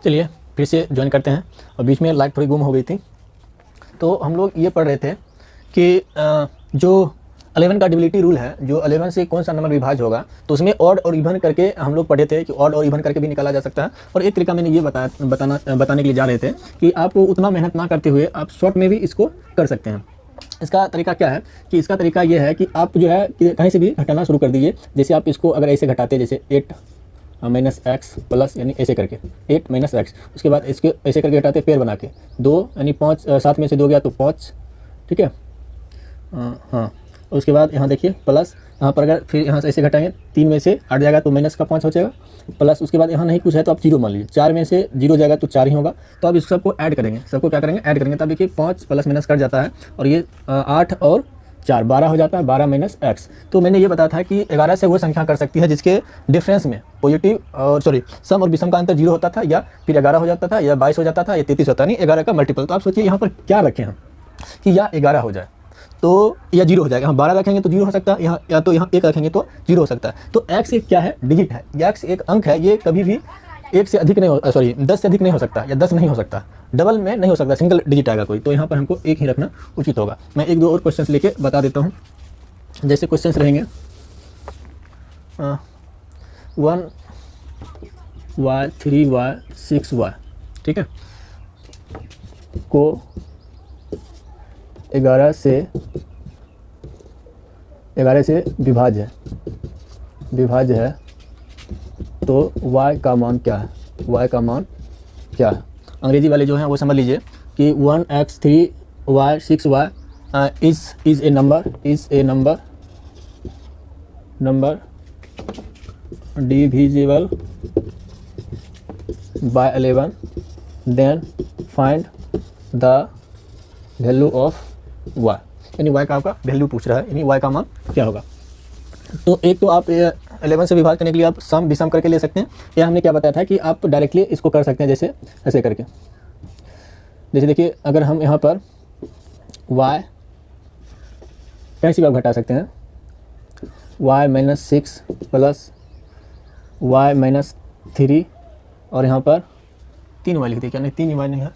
चलिए फिर से ज्वाइन करते हैं। और बीच में लाइट थोड़ी गुम हो गई थी। तो हम लोग ये पढ़ रहे थे कि जो 11 का डिविलिटी रूल है, जो 11 से कौन सा नंबर विभाज्य होगा, तो उसमें ऑड और इवन करके हम लोग पढ़े थे कि ऑड और इवन करके भी निकाला जा सकता है। और एक तरीका मैंने ये बताने के लिए जा रहे थे कि आप उतना मेहनत ना करते हुए आप शॉर्ट में भी इसको कर सकते हैं। इसका तरीका क्या है कि इसका तरीका ये है कि आप जो है कि कहीं से भी घटाना शुरू कर दीजिए। जैसे आप इसको अगर ऐसे घटाते, जैसे 8 माइनस एक्स प्लस, यानी ऐसे करके 8 माइनस एक्स, उसके बाद इसके ऐसे करके घटाते पेयर बना के 2, यानी 5, 7 में से 2 गया तो 5, ठीक है। हाँ, उसके बाद यहाँ देखिए प्लस, यहाँ पर अगर फिर यहाँ से ऐसे घटाएंगे 3 में से 8 जाएगा तो माइनस का 5 हो जाएगा, प्लस उसके बाद यहाँ नहीं कुछ है तो आप 0 मान लीजिए, 4 में से 0 जाएगा तो 4 ही होगा। तो अब इस सबको ऐड करेंगे, सबको क्या करेंगे, ऐड करेंगे। तब देखिए 5 प्लस माइनस कट जाता है और ये 8 और 4 12 हो जाता है, 12 माइनस एक्स। तो मैंने ये बताया था कि 11 से वो संख्या कर सकती है जिसके डिफरेंस में पॉजिटिव और सम और विषम का अंतर 0 होता था, या फिर 11 हो जाता था, या 22 हो जाता था, या 33 होता नहीं, 11 का मल्टीपल। तो आप सोचिए यहाँ पर क्या रखें हम कि या 11 हो जाए तो या 0 हो जाएगा। हम 12 रखेंगे तो 0 हो सकता है, यहाँ या तो यहाँ 1 रखेंगे तो 0 हो सकता है। तो x एक क्या है, डिजिट है, x एक अंक है, ये कभी भी 1 से अधिक नहीं हो 10 से अधिक नहीं हो सकता, या 10 नहीं हो सकता, डबल में नहीं हो सकता, सिंगल डिजिट आएगा कोई। तो यहाँ पर हमको 1 ही रखना उचित होगा। मैं 1-2 और क्वेश्चन लेके बता देता हूँ। जैसे क्वेश्चन रहेंगे 1y 3y 6y, ठीक है, को 11 से विभाज्य है तो y का मान क्या है, y का मान क्या है। अंग्रेजी वाले जो हैं वो समझ लीजिए कि 1x 3y 6y is a number divisible by 11, then find the value of y। यानी y का आपका वैल्यू पूछ रहा है, यानी y का मान क्या होगा। तो एक तो आप 11 से विभाग करने के लिए आप सम विषम करके ले सकते हैं, या हमने क्या बताया था कि आप डायरेक्टली इसको कर सकते हैं, जैसे ऐसे करके। जैसे देखिए अगर हम यहाँ पर y कैसी बात घटा सकते हैं, y minus 6 plus y minus 3, और यहाँ पर 3y लिख दिए, क्या नहीं 3y नहीं है,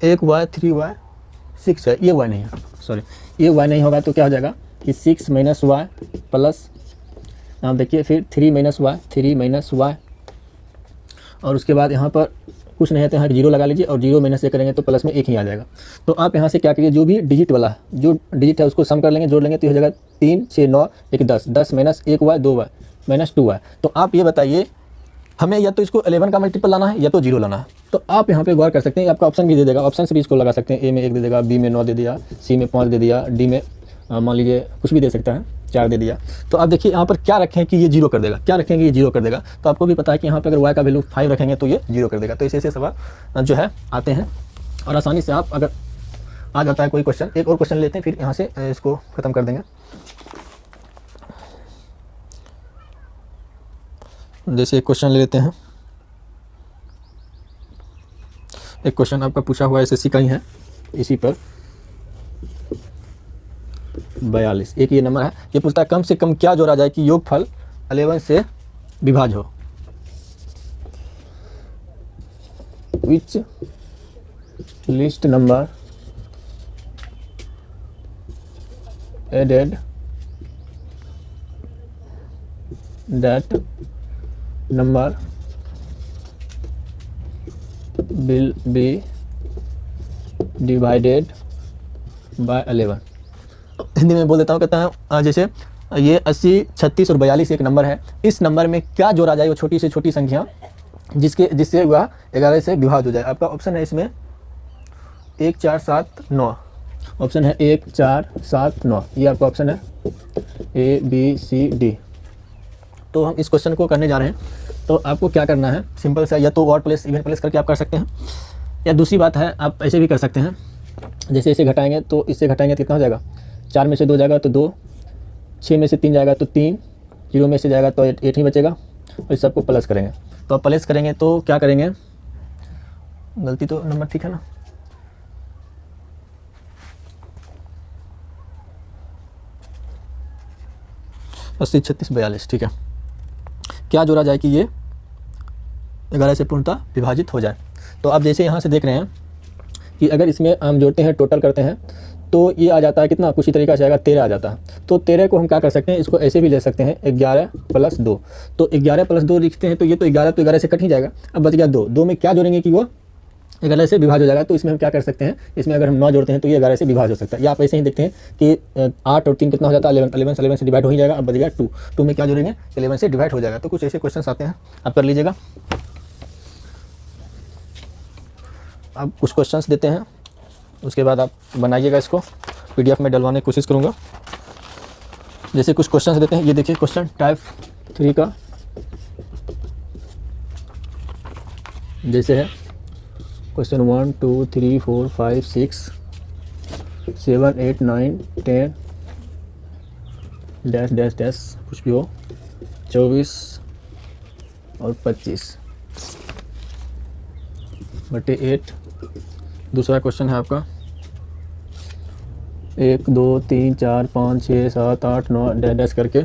1y 3y 6 है, ये y नहीं है, सॉरी ये y नहीं होगा। तो क्या हो जाएगा कि 6 माइनस y प्लस, आप देखिए फिर 3 माइनस y, और उसके बाद यहाँ पर कुछ नहीं है तो यहाँ 0 लगा लीजिए, और 0 माइनस 1 करेंगे तो प्लस में 1 ही आ जाएगा। तो आप यहाँ से क्या करिए, जो भी डिजिट वाला है, जो डिजिट है उसको सम कर लेंगे, जोड़ लेंगे, तो हो जाएगा 3 6 9 1 10, 10 minus 1y 2y minus 2y। तो आप ये बताइए हमें या तो इसको 11 का मल्टीपल लाना है या तो 0 लाना है। तो आप यहाँ पे गौर कर सकते हैं, आपका ऑप्शन भी दे देगा, ऑप्शन से भी इसको लगा सकते हैं। ए में 1 दे देगा, बी में 9 दे दिया, सी में 5 दे दिया, डी में मान लीजिए कुछ भी दे सकता है, 4 दे दिया। तो आप देखिए यहाँ पर क्या रखें कि ये 0 कर देगा, क्या रखेंगे ये 0 कर देगा। तो आपको भी पता है कि यहाँ पर अगर y का वैल्यू 5 रखेंगे तो ये 0 कर देगा। तो ऐसे सवाल जो है आते हैं, और आसानी से आप अगर आ जाता है कोई क्वेश्चन। एक और क्वेश्चन लेते हैं, फिर यहाँ से इसको ख़त्म कर देंगे। जैसे एक क्वेश्चन ले लेते हैं, एक क्वेश्चन आपका पूछा हुआ एसएससी का ही है, इसी पर 42 एक ये नंबर है। ये पूछता है कम से कम क्या जोड़ा जाए कि योगफल 11 से विभाज्य हो। Which list number added that number will be divided by 11। Hindi में बोल देता हूँ, कहता है जैसे ये 80 36 और 42 एक नंबर है, इस नंबर में क्या जोड़ा जाए वो छोटी से छोटी संख्या जिससे वह 11 से विभाज्य हो जाए। आपका ऑप्शन है इसमें 1 4 7 9, ऑप्शन है 1 4 7 9, ये आपका ऑप्शन है A B C D। तो हम इस क्वेश्चन को करने जा रहे हैं। तो आपको क्या करना है, सिंपल सा, या तो ऑड प्लेस इवन प्लेस करके आप कर सकते हैं, या दूसरी बात है आप ऐसे भी कर सकते हैं। जैसे इसे घटाएंगे तो इससे घटाएंगे तो कितना हो जाएगा, 4 में से 2 जाएगा तो 2, 6 में से 3 जाएगा तो 3, 0 में से जाएगा तो 8 ही बचेगा, और इस सबको प्लस करेंगे। तो आप प्लस करेंगे तो क्या करेंगे, गलती तो नंबर ठीक है ना, अस्सी 36 42, ठीक है। क्या जोड़ा जाए कि ये 11 से पूर्णतः विभाजित हो जाए। तो आप जैसे यहाँ से देख रहे हैं कि अगर इसमें हम जोड़ते हैं, टोटल करते हैं, तो ये आ जाता है कितना, कुछ ही तरीका से आएगा 13 आ जाता है। तो 13 को हम क्या कर सकते हैं, इसको ऐसे भी ले सकते हैं 11 + 2। तो 11 + 2 लिखते हैं तो ये तो 11 से कट ही जाएगा। अब बच गया 2 में क्या जोड़ेंगे कि वो 11 से विभाज्य हो जाएगा। तो इसमें हम क्या कर सकते हैं, इसमें अगर हम 9 जोड़ते हैं तो ये 11 से विभाज्य हो सकता है। या आप ऐसे ही देखते हैं कि 8 और 3 कितना हो जाता है, 11 से डिवाइड हो ही जाएगा। अब बच गया 2 में क्या जोड़ेंगे, 11 से डिवाइड हो जाएगा। तो कुछ ऐसे क्वेश्चन आते हैं, आप कर लीजिएगा। अब कुछ क्वेश्चंस देते हैं, उसके बाद आप बनाइएगा, इसको PDF में डलवाने की कोशिश करूँगा। जैसे कुछ क्वेश्चंस देते हैं, ये देखिए क्वेश्चन टाइप 3 का जैसे है क्वेश्चन 1 2 3 4 5 6 7 8 9 10 डैश डैश डैश कुछ भी हो, 24 और 25/8। दूसरा क्वेश्चन है आपका 1 2 3 4 5 6 7 8 9 डैश डैश करके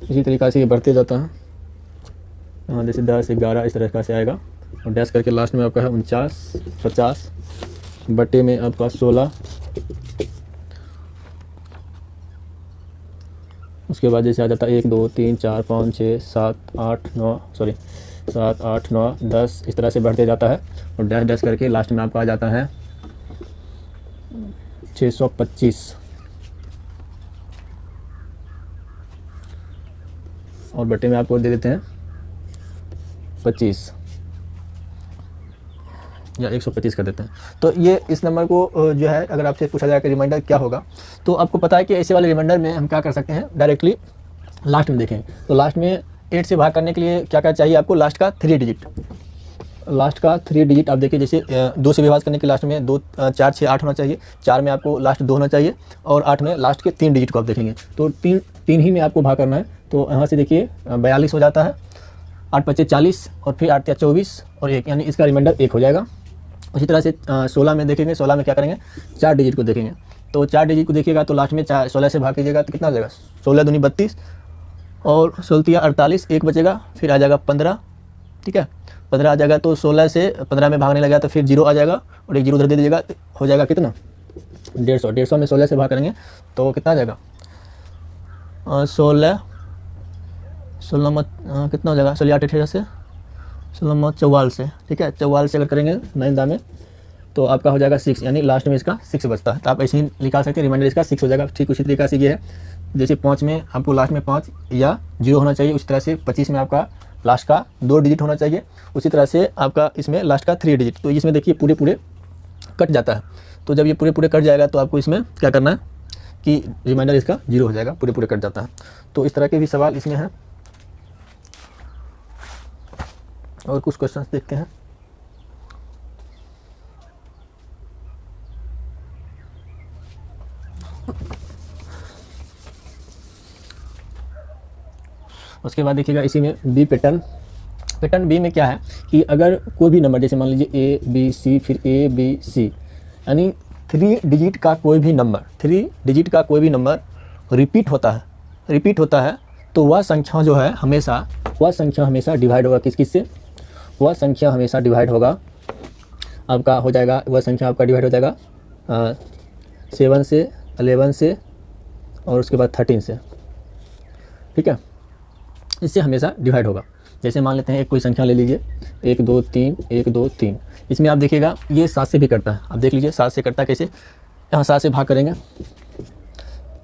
इसी तरीक़ा से ये बढ़ते जाता है। हाँ, जैसे 10 11 इस तरह से आएगा और डैश करके लास्ट में आपका है 49 50 बटे में आपका 16। उसके बाद जैसे आ जाता है 1 2 3 4 5 6 7 8 9 7 8 9 10 इस तरह से बढ़ते जाता है और डैश डैश करके लास्ट में आपका आ जाता है 625 और बटे में आपको दे देते हैं 25 या 125 कर देते हैं। तो ये इस नंबर को जो है अगर आपसे पूछा जाए कि रिमाइंडर क्या होगा, तो आपको पता है कि ऐसे वाले रिमाइंडर में हम क्या कर सकते हैं, डायरेक्टली लास्ट में देखें। तो लास्ट में 8 से भाग करने के लिए क्या क्या चाहिए आपको, लास्ट का 3 डिजिट। लास्ट का 3 डिजिट आप देखिए, जैसे 2 से विभाजित करने के लास्ट में 2 4 6 8 होना चाहिए, 4 में आपको लास्ट 2 होना चाहिए और 8 में लास्ट के 3 डिजिट को आप देखेंगे। तो 3 ही में आपको भाग करना है। तो यहाँ से देखिए 42 हो जाता है, 8 × 5 = 40 और फिर 8 × 24 और 1, यानी इसका रिमाइंडर 1 हो जाएगा। उसी तरह से 16 में देखेंगे, 16 में क्या करेंगे, 4 डिजिट को देखेंगे। तो 4 डिजिट को देखिएगा तो लास्ट में 16 से भाग कीजिएगा तो कितना हो जाएगा, 16 दूनी 32 और 16 48, 1 बचेगा, फिर आ जाएगा 15। ठीक है, 15 आ जाएगा। तो 16 से 15 में भागने लगा तो फिर 0 आ जाएगा और एक 0 उधर दे दीजिएगा, हो जाएगा कितना, 150। 150 में 16 से भाग करेंगे तो कितना आ जाएगा, 16 में कितना हो जाएगा, 16 8 18 से 16 में 44 से। ठीक है, 44 से अगर करेंगे 9 दाम में तो आपका हो जाएगा 6, यानी लास्ट में इसका 6 बचता है। तो आप ऐसे ही निकाल सकते हैं, रिमाइंडर इसका 6 हो जाएगा। ठीक उसी तरीके से ये है, जैसे 5 में आपको लास्ट में 5 या 0 होना चाहिए, उसी तरह से 25 में आपका लास्ट का 2 डिजिट होना चाहिए, उसी तरह से आपका इसमें लास्ट का 3 डिजिट। तो इसमें देखिए पूरे कट जाता है। तो जब ये पूरे कट जाएगा तो आपको इसमें क्या करना है कि रिमाइंडर इसका 0 हो जाएगा, पूरे कट जाता है। तो इस तरह के भी सवाल इसमें हैं। और कुछ क्वेश्चंस देखते हैं। उसके बाद देखिएगा इसी में बी पैटर्न बी में क्या है कि अगर कोई भी नंबर, जैसे मान लीजिए ABC फिर ABC, यानी 3 डिजिट का कोई भी नंबर रिपीट होता है तो वह संख्या जो है हमेशा डिवाइड होगा किस से, वह संख्या हमेशा डिवाइड होगा आपका, हो जाएगा वह संख्या आपका डिवाइड हो जाएगा 7 से 11 से और उसके बाद 13 से। ठीक है, इससे हमेशा डिवाइड होगा। जैसे मान लेते हैं एक कोई संख्या ले लीजिए 1 2 3 1 2 3, इसमें आप देखिएगा ये 7 से भी करता है। आप देख लीजिए 7 से करता है कैसे, यहाँ 7 से भाग करेंगे,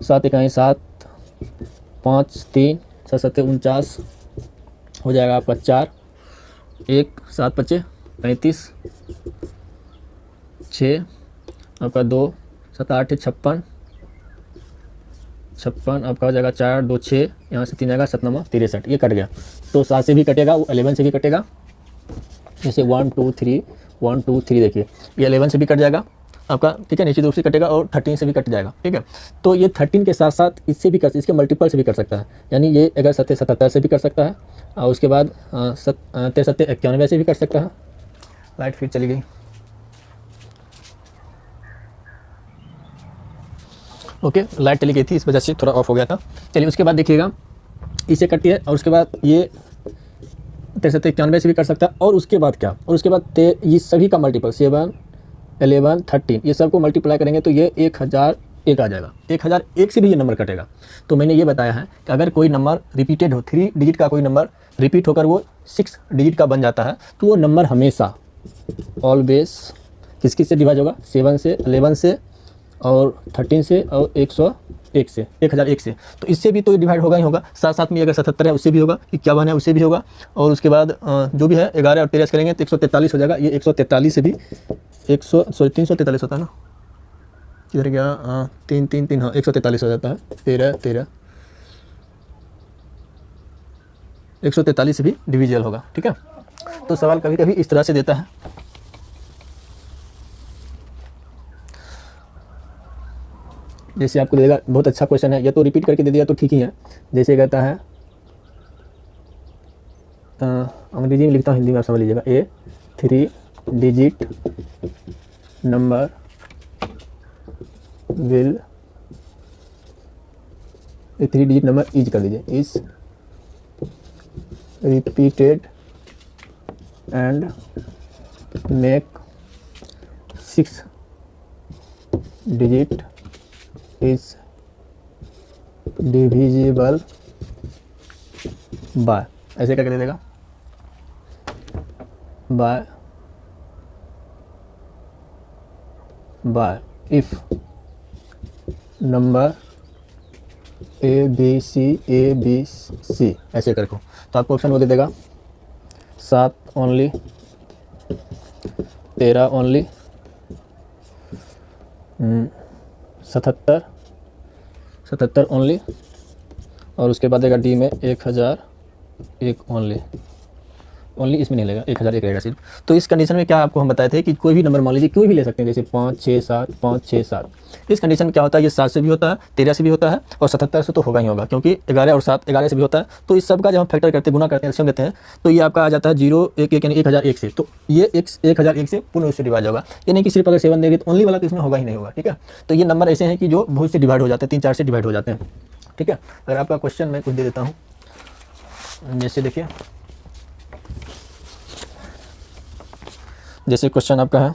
7 × 7 5 3 7 7 49 हो जाएगा आपका 4, 1 7 5 35 6 आपका 2 7 8 56 आपका हो जाएगा 4 2 6, यहाँ से 3 आएगा 7 9 63, ये कट गया। तो 7 से भी कटेगा, 11 से भी कटेगा, जैसे 1 2 3 देखिए ये 11 से भी कट जाएगा आपका। ठीक है, निश्चित रूप से कटेगा और 13 से भी कट जाएगा। ठीक है, तो ये 13 के साथ साथ इससे भी इसके मल्टीपल से भी कर सकता है, यानी ये अगर 77 से भी कर सकता है और उसके बाद 73 91 से भी कर सकता है। लाइट फिर चली गई। ओके, लाइट चली गई थी, इस वजह से थोड़ा ऑफ हो गया था। चलिए उसके बाद देखिएगा इसे कटिए और उसके बाद ये 63 91 से भी कर सकता है। और उसके बाद क्या, और उसके बाद ये सभी का मल्टीपल 7 11 13 ये सबको मल्टीप्लाई करेंगे तो ये 1001 आ जाएगा। 1001 से भी ये नंबर कटेगा। तो मैंने ये बताया है कि अगर कोई नंबर रिपीटेड हो, 3 डिजिट का कोई नंबर रिपीट होकर वो 6 डिजिट का बन जाता है, तो वो नंबर हमेशा ऑलवेज किस किस से डिवाइड होगा, 7 से 11 से और 13 से और 101 से 1001 से। तो इससे भी तो डिवाइड होगा ही होगा। साथ साथ में अगर 77 है उससे भी होगा, 51 है उससे भी होगा, और उसके बाद जो भी है 11 और 13 करेंगे तो 143 हो जाएगा। ये 143 से भी 343 होता है ना, किधर गया, 3 3 3 हाँ 143 हो जाता है। 13 13 143 से भी डिविजिबल होगा। ठीक है, तो सवाल कभी कभी इस तरह से देता है। जैसे आपको देगा, बहुत अच्छा क्वेश्चन है, या तो रिपीट करके दे दिया तो ठीक ही है। जैसे कहता है, अंग्रेजी में लिखता हूँ, हिंदी में आप समझ लीजिएगा। 3 digit number will, 3 digit number is कर दीजिए, is repeated and make 6 digit is divisible by, ऐसे करके दे देगा, बाय इफ नंबर ABC ऐसे करके। तो आपको ऑप्शन वो दे देगा 7 ओनली, 13 ओनली, 77 ओनली, और उसके बाद देगा डी में 1001 ओनली इसमें नहीं लगेगा, 1001 रहेगा सिर्फ। तो इस कंडीशन में क्या आपको हम बताए थे कि कोई भी नंबर मान लीजिए कोई भी ले सकते हैं, जैसे 5 6 7 5 6 7। इस कंडीशन में क्या होता है, ये 7 से भी होता है, 13 से भी होता है, और 77 से तो होगा ही होगा, क्योंकि 11 और 7 11 से भी होता है। तो इस सब का जब हम फैक्टर करते हैं, गुना करते हैं, एलसीएम लेते हैं, तो ये आपका आ जाता है 0 1 1 यानी 1001 से। तो ये 1001 से पूर्ण रूप से डिवाइड होगा, ये नहीं कि सिर्फ अगर 7 देंगे तो ओनली वाला तो इसमें होगा ही नहीं होगा। ठीक है, तो ये नंबर ऐसे हैं कि जो बहुत से डिवाइड हो जाते हैं, 3 4 से डिवाइड हो जाते हैं। ठीक है, अगर आपका क्वेश्चन मैं कुछ दे देता हूँ, जैसे देखिए, जैसे क्वेश्चन आपका है,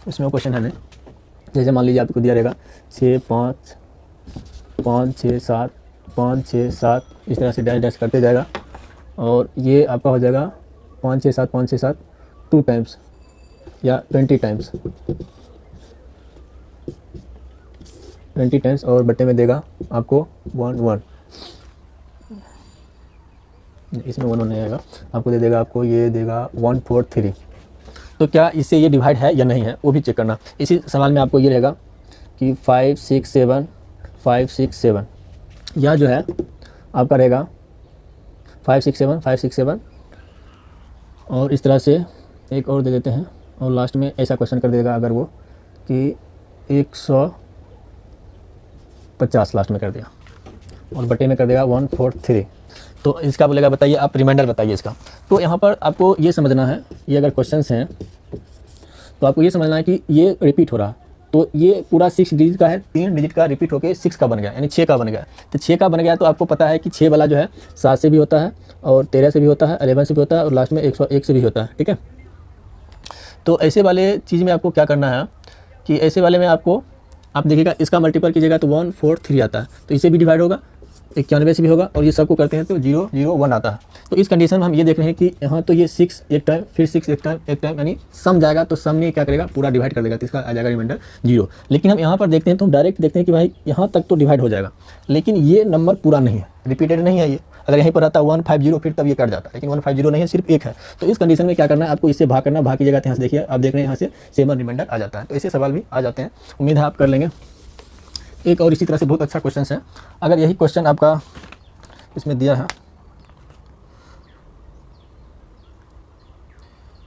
इसमें क्वेश्चन है नहीं, जैसे मान लीजिए आपको दिया रहेगा 6 5 5 6 7 5 6 7, इस तरह से डैश डैश करते जाएगा, और ये आपका हो जाएगा 5 6 7 5 6 7 2 टाइम्स या 20 टाइम्स, और बट्टे में देगा आपको 1 1, इसमें 1 1 नहीं आएगा, आपको दे देगा, आपको ये देगा 1 4 3। तो क्या इससे ये डिवाइड है या नहीं है वो भी चेक करना। इसी सवाल में आपको ये रहेगा कि 5 6 7 5 6 7, या जो है आपका रहेगा 5 6 7 5 6 7, और इस तरह से एक और दे देते हैं, और लास्ट में ऐसा क्वेश्चन कर देगा अगर वो कि 150 लास्ट में कर दिया, और बटे में कर देगा 1 4 3। तो इसका बोलेगा बताइए आप रिमाइंडर बताइए इसका। तो यहाँ पर आपको ये समझना है, ये अगर क्वेश्चंस हैं तो आपको ये समझना है कि ये रिपीट हो रहा, तो ये पूरा 6 डिजिट का है, 3 डिजिट का रिपीट होकर 6 का बन गया, यानी 6 का बन गया। तो 6 का बन गया तो आपको पता है कि 6 वाला जो है 7 से भी होता है, और 13 से भी होता है, 11 से भी होता है, और लास्ट में 101 से भी होता है। ठीक है, तो ऐसे वाले चीज़ में आपको क्या करना है कि ऐसे वाले में आपको, आप देखिएगा इसका मल्टीपल कीजिएगा तो 1 4 3 आता है, तो इससे भी डिवाइड होगा, 91 से भी होगा, और ये सबको करते हैं तो 0 0 1 आता है। तो इस कंडीशन में हम ये देख रहे हैं कि यहाँ तो ये 6 एक टाइम, फिर 6 एक टाइम, यानी सम जाएगा तो सम में क्या करेगा, पूरा डिवाइड कर देगा, तो इसका आ जाएगा रिमाइंडर 0। लेकिन हम यहाँ पर देखते हैं तो हम डायरेक्ट देखते हैं कि भाई यहाँ तक तो डिवाइड हो जाएगा, लेकिन ये नंबर पूरा नहीं है, रिपीटेड नहीं है ये। अगर यहीं पर आता 150 फिर तब ये कट जाता है, लेकिन 150 नहीं है, सिर्फ 1 है। तो इस कंडीशन में क्या करना है, आपको इससे भाग करना, भाग कीजिएगा तो यहाँ से देखिए आप देख रहे हैं यहाँ से 7 रिमाइंडर आ जाता है। तो ऐसे सवाल भी आ जाते हैं, उम्मीद है आप कर लेंगे। एक और इसी तरह से बहुत अच्छा क्वेश्चन है, अगर यही क्वेश्चन आपका इसमें दिया है,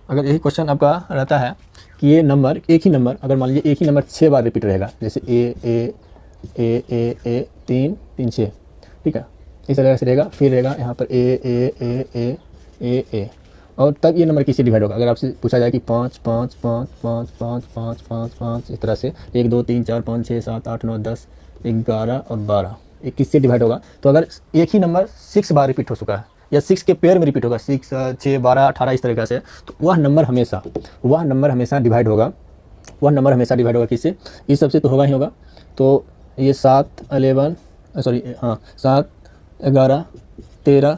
अगर यही क्वेश्चन आपका रहता है कि ये नंबर, एक ही नंबर, अगर मान लीजिए एक ही नंबर 6 बार रिपीट रहेगा, जैसे ए 3 3 6, ठीक है, इस तरह से रहेगा, फिर रहेगा यहाँ पर ए, और तब ये नंबर किससे डिवाइड होगा। अगर आपसे पूछा जाए कि 5 5 5 5 5 5 5 5, इस तरह से 1 2 3 4 5 6 7 8 9 10 11 और 12, 21 से डिवाइड होगा, तो अगर एक ही नंबर 6 बार रिपीट हो चुका है या 6 के पेयर में रिपीट होगा, 6, 6, 12, 18 इस तरीके से, तो वह नंबर हमेशा डिवाइड होगा। वह नंबर हमेशा डिवाइड होगा किससे? इस सबसे तो होगा ही होगा। तो ये 7, 11 7, 11, 13,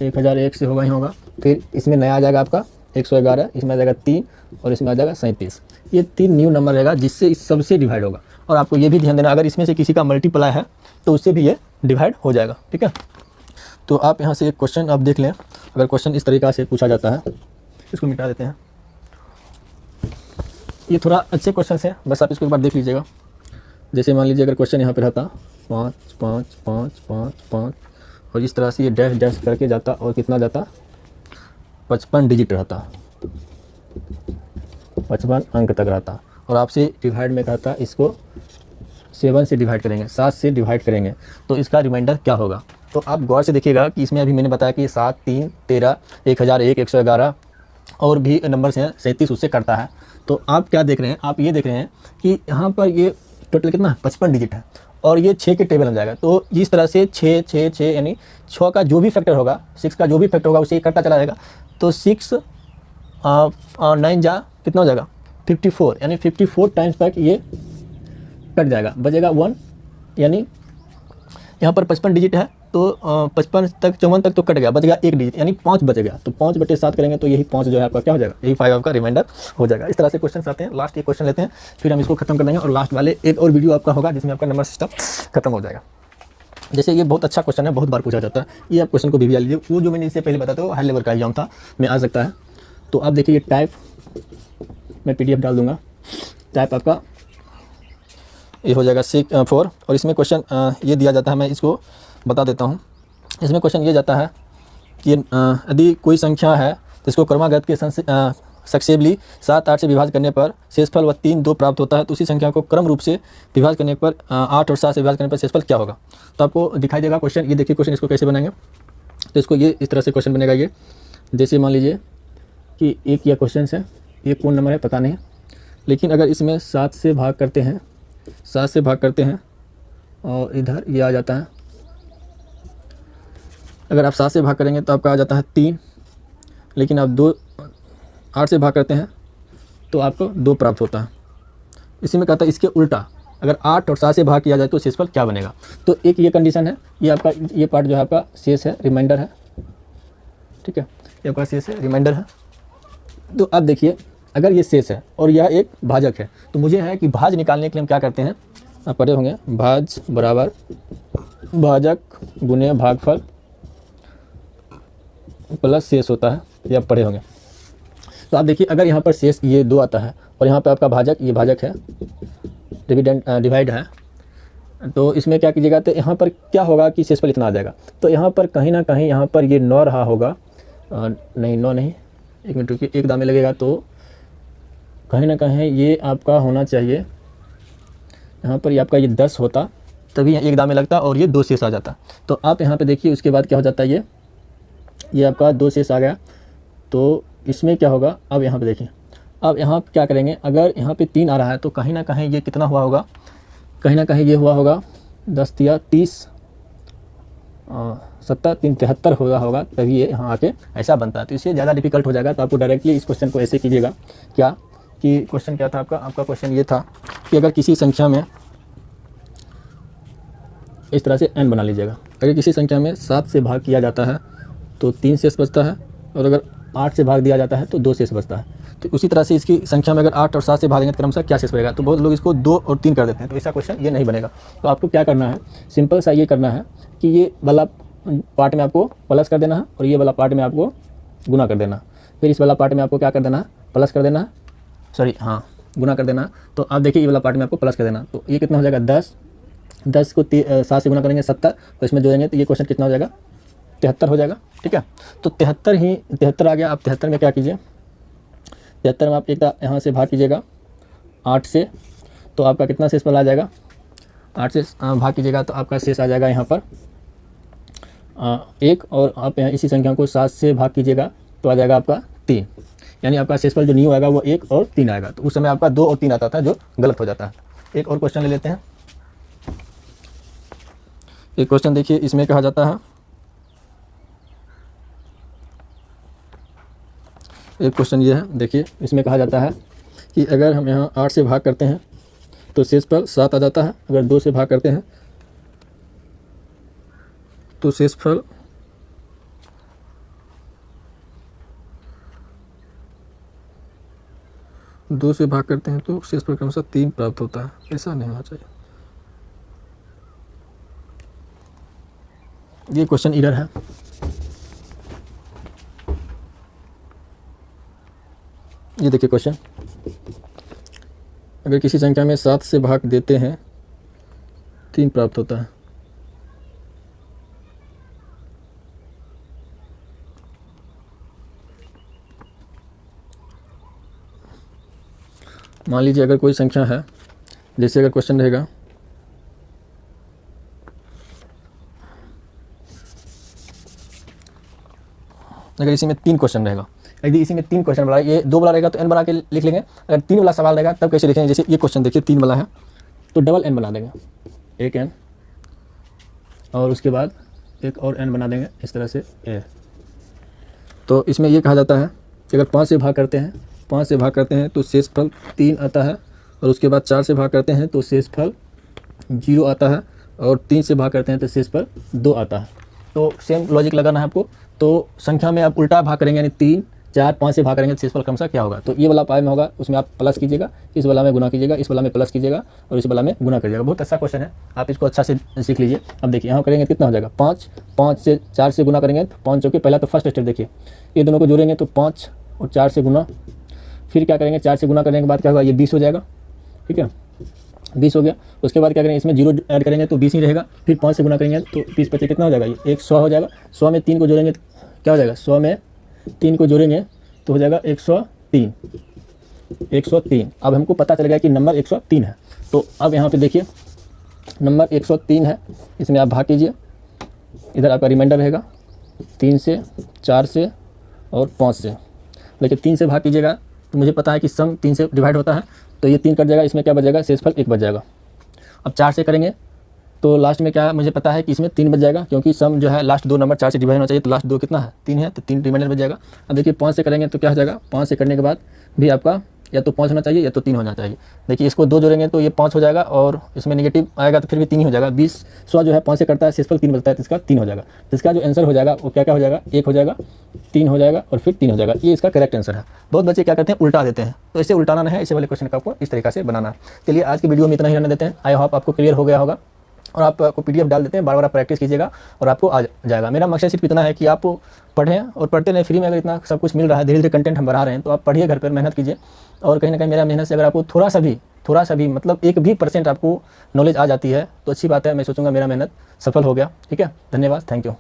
1001 से होगा ही होगा। फिर इसमें नया आ जाएगा आपका 111, इसमें आ जाएगा 3 और इसमें आ जाएगा 37। ये 3 न्यू नंबर रहेगा जिससे इस सबसे डिवाइड होगा। और आपको ये भी ध्यान देना, अगर इसमें से किसी का मल्टीप्लाई है तो उससे भी ये डिवाइड हो जाएगा, ठीक है। तो आप यहाँ से एक क्वेश्चन आप देख लें, अगर क्वेश्चन इस तरीक़ा से पूछा जाता है, इसको मिटा देते हैं। ये थोड़ा अच्छे क्वेश्चन है, बस आप इसको एक बार देख लीजिएगा। जैसे मान लीजिए अगर क्वेश्चन यहाँ पे रहता 5, 5, 5, 5, 5 और इस तरह से ये डैश डैश करके जाता और कितना जाता 55 डिजिट रहता, 55 अंक तक रहता। और आपसे डिवाइड में कहता इसको 7 से डिवाइड करेंगे, 7 से डिवाइड करेंगे, तो इसका रिमाइंडर क्या होगा। तो आप गौर से देखिएगा कि इसमें अभी मैंने बताया कि 7, 3, 13, 1001, 111 और भी नंबर्स हैं, 37 उससे करता है। तो आप क्या देख रहे हैं, आप ये देख रहे हैं कि यहाँ पर ये टोटल कितना 55 डिजिट है और ये 6 के टेबल में जाएगा। तो जिस तरह से 6, 6, 6 यानी 6 का जो भी फैक्टर होगा, 6 का जो भी फैक्टर होगा उसे ये करता चला जाएगा। तो 6 9 जा कितना हो जाएगा 54, यानी 54 टाइम्स तक ये कट जाएगा, बचेगा 1, यानी यहाँ पर 55 डिजिट है तो 55 तक 54 तक तो कट गया, बचेगा 1 डिजिट, यानी 5 बच गया। तो 5/7 करेंगे तो यही 5 जो है आपका क्या हो जाएगा, यही 5 आपका रिमाइंडर हो जाएगा। इस तरह से क्वेश्चन आते हैं। लास्ट एक क्वेश्चन लेते हैं, फिर हम इसको खत्म कर देंगे और लास्ट वाले एक और वीडियो आपका होगा जिसमें आपका नंबर सिस्टम खत्म हो जाएगा। जैसे ये बहुत अच्छा क्वेश्चन है, बहुत बार पूछा जाता है, ये आप क्वेश्चन को भी लीजिए। वो जो मैंने इससे पहले बताया था वो हाई लेवल का एग्जाम था, में आ सकता है। तो आप देखिए ये टाइप, मैं PDF डाल दूँगा, टाइप आपका ये हो जाएगा 4 और इसमें क्वेश्चन ये दिया जाता है, मैं इसको बता देता हूँ। इसमें क्वेश्चन ये जाता है कि यदि कोई संख्या है तो इसको क्रमागत के सक्सेसिवली 7, 8 से विभाजित करने पर शेषफल व 3, 2 प्राप्त होता है, तो उसी संख्या को क्रम रूप से विभाजित करने पर 8 और 7 से विभाजित करने पर शेषफल क्या होगा। तो आपको दिखाई देगा क्वेश्चन, ये देखिए क्वेश्चन, इसको कैसे बनाएंगे। तो इसको ये इस तरह से क्वेश्चन बनेगा। ये जैसे मान लीजिए कि एक यह क्वेश्चन है, ये कौन नंबर है पता नहीं, लेकिन अगर इसमें 7 से भाग करते हैं, 7 से भाग करते हैं और इधर ये आ जाता है, अगर आप 7 से भाग करेंगे तो आपका आ जाता है 3, लेकिन आप 8 से भाग करते हैं तो आपको 2 प्राप्त होता है। इसी में कहता है इसके उल्टा, अगर 8 और 7 से भाग किया जाए तो शेषफल क्या बनेगा। तो एक ये कंडीशन है, ये आपका ये पार्ट जो है आपका शेष है, रिमाइंडर है, ठीक है, ये आपका शेष है, रिमाइंडर है। तो आप देखिए अगर ये शेष है और यह एक भाजक है, तो मुझे है कि भाज निकालने के लिए हम क्या करते हैं, आप पढ़े होंगे, भाज बराबर भाजक गुने भागफल प्लस शेष होता है, ये आप पढ़े होंगे। तो आप देखिए अगर यहाँ पर शेष ये 2 आता है और यहाँ पे आपका भाजक, ये भाजक है, डिवाइड है, तो इसमें क्या कीजिएगा, तो यहाँ पर क्या होगा कि शेषफल इतना आ जाएगा। तो यहाँ पर कहीं ना कहीं यहाँ पर ये 9 रहा होगा, नहीं 9 नहीं, एक मिनट रुकिए, एक दामे लगेगा, तो कहीं ना कहीं ये आपका होना चाहिए, यहाँ पर ये आपका ये 10 होता, तभी एक दामे लगता और ये 2 शेष आ जाता। तो आप यहाँ पे देखिए उसके बाद क्या हो जाता है, ये आपका 2 शेष आ गया। तो इसमें क्या होगा, अब यहाँ पे देखिए, अब यहाँ क्या करेंगे, अगर यहाँ पे 3 आ रहा है तो कहीं ना कहीं ये कितना हुआ होगा, कहीं ना कहीं ये हुआ होगा 10 या 30, 7, 3, 73 होगा, तभी ये यहाँ आके ऐसा बनता है। तो इससे ज़्यादा डिफिकल्ट हो जाएगा। तो आपको डायरेक्टली इस क्वेश्चन को ऐसे कीजिएगा, क्या कि क्वेश्चन क्या था आपका क्वेश्चन ये था कि अगर किसी संख्या में इस तरह से n बना लीजिएगा, अगर किसी संख्या में 7 से भाग किया जाता है तो 3 शेष बचता है, और अगर 8 से भाग दिया जाता है तो 2 शेष बचता है। तो उसी तरह से इसकी संख्या में अगर 8 और 7 से भागेंगे तो क्रमशः क्या शेष बनेगा। तो बहुत लोग इसको 2 और 3 कर देते हैं, तो ऐसा क्वेश्चन ये नहीं बनेगा। तो आपको क्या करना है, सिंपल सा ये करना है कि ये वाला पार्ट में आपको प्लस कर देना है और ये वाला पार्ट में आपको गुना कर देना, फिर इस वाला पार्ट में आपको क्या कर देना है, प्लस कर देना, सॉरी हाँ गुना कर देना। तो आप देखिए ये वाला पार्ट में आपको प्लस कर देना, तो ये कितना हो जाएगा 10 को 7 से गुना करेंगे 70, तो इसमें जोड़ेंगे तो ये क्वेश्चन कितना हो जाएगा 73 हो जाएगा, ठीक है। तो 73 आ गया। आप 73 में क्या कीजिए, 73 में आप एक यहाँ से भाग कीजिएगा 8 से, तो आपका कितना शेष आ जाएगा, 8 से भाग कीजिएगा तो आपका शेष आ जाएगा यहाँ पर 1, और आप यहाँ इसी संख्या को 7 से भाग कीजिएगा तो आ जाएगा आपका 3, यानी आपका शेषफल जो न्यू आएगा वो 1 और 3 आएगा। तो उस समय आपका 2 और 3 आता था जो गलत हो जाता है। एक और क्वेश्चन ले लेते हैं। एक क्वेश्चन देखिए, इसमें कहा जाता है, एक क्वेश्चन ये है, देखिए इसमें कहा जाता है कि अगर हम यहाँ 8 से भाग करते हैं तो शेषफल 7 आ जाता है, अगर 2 से भाग करते हैं तो शेषफल 2 से भाग करते हैं तो शेषफल क्रमशः 3 प्राप्त होता है। ऐसा नहीं होना चाहिए, ये क्वेश्चन एरर है। ये देखिए क्वेश्चन, अगर किसी संख्या में 7 से भाग देते हैं 3 प्राप्त होता है। मान लीजिए अगर कोई संख्या है, जैसे अगर क्वेश्चन रहेगा अगर इसी में 3 क्वेश्चन रहेगा, यदि इसी में 3 क्वेश्चन वाला, ये 2 वाला रहेगा तो n बना के लिख लेंगे, अगर 3 वाला सवाल रहेगा तब कैसे लिखेंगे, जैसे ये क्वेश्चन देखिए 3 वाला है तो डबल n बना देंगे, एक n और उसके बाद एक और n बना देंगे इस तरह से a। तो इसमें ये कहा जाता है कि अगर 5 से भाग करते हैं तो शेषफल 3 आता है, और उसके बाद 4 से भाग करते हैं तो शेषफल 0 आता है, और 3 से भाग करते हैं तो शेषफल 2 आता है। तो सेम लॉजिक लगाना है आपको। तो संख्या में आप उल्टा भाग करेंगे, यानी 3, 4, 5 से भाग करेंगे तो शेषफल क्रमशः क्या होगा, तो ये वाला पाई में होगा, उसमें आप प्लस कीजिएगा, इस वाला में गुना कीजिएगा, इस वाला में प्लस कीजिएगा और इस वाला में गुना कीजिएगा। बहुत अच्छा क्वेश्चन है, आप इसको अच्छा से सीख लीजिए। अब देखिए यहाँ करेंगे कितना हो जाएगा, 5 से 4 से गुना करेंगे तो 5 चौके, पहला तो फर्स्ट स्टेप देखिए, ये दोनों को जोड़ेंगे तो 5 और 4 से गुना, फिर क्या करेंगे 4 से गुना करने के बाद क्या होगा, ये 20 हो जाएगा, ठीक है 20 हो गया। उसके बाद क्या करेंगे, इसमें 0 ऐड करेंगे तो 20 ही रहेगा, फिर 5 से गुना करेंगे तो 20 25 कितना हो जाएगा, ये 100 हो जाएगा। 100 में 3 को जोड़ेंगे तो क्या हो जाएगा, 100 में 3 को जोड़ेंगे तो हो जाएगा 103। अब हमको पता चल गया कि नंबर 103 है। तो अब यहाँ पे देखिए नंबर 103 है, इसमें आप भाग कीजिए, इधर आपका रिमाइंडर रहेगा 3 से, 4 से और 5 से, लेकिन 3 से भाग कीजिएगा तो मुझे पता है कि सम 3 से डिवाइड होता है, तो ये 3 कट जाएगा, इसमें क्या बच जाएगा, शेषफल 1 बच जाएगा। अब 4 से करेंगे तो लास्ट में क्या मुझे पता है कि इसमें 3 बच जाएगा, क्योंकि सम जो है लास्ट 2 नंबर 4 से डिवाइड होना चाहिए, तो लास्ट 2 कितना है, 3 है, तो 3 रिमाइंडर बच जाएगा। अब देखिए 5 से करेंगे तो क्या हो जाएगा, 5 से करने के बाद भी आपका या तो 5 होना चाहिए या तो 3 होना चाहिए। देखिए इसको 2 जोड़ेंगे तो ये 5 हो जाएगा, और इसमें नेगेटिव आएगा तो फिर भी 3 ही हो जाएगा। 20 100 जो है 5 से करता है, शेषफल 3 बचता है, तो इसका 3 हो जाएगा। तो इसका जो आंसर हो जाएगा वो क्या क्या हो जाएगा, 1 हो जाएगा, 3 हो जाएगा और फिर 3 हो जाएगा। ये इसका करेक्ट आंसर है। बहुत बच्चे क्या करते हैं, उल्टा देते हैं, तो इसे उल्टाना नहीं है, इसे वाले क्वेश्चन का आपको इस तरीके से बनाना है। चलिए आज की वीडियो में इतना ही रहने देते हैं। आई होप आपको क्लियर हो गया होगा, और आपको PDF डाल देते हैं, बार बार आप प्रैक्टिस कीजिएगा और आपको आ जाएगा। मेरा मकसद सिर्फ इतना है कि आप पढ़ें, और पढ़ते नहीं, फ्री में अगर इतना सब कुछ मिल रहा है, धीरे धीरे कंटेंट हम बढ़ा रहे हैं, तो आप पढ़िए, घर पर मेहनत कीजिए, और कहीं ना कहीं मेरा मेहनत से अगर आपको थोड़ा सा भी मतलब 1 भी % आपको नॉलेज आ जाती है तो अच्छी बात है। मैं सोचूंगा मेरा मेहनत सफल हो गया। ठीक है, धन्यवाद, थैंक यू।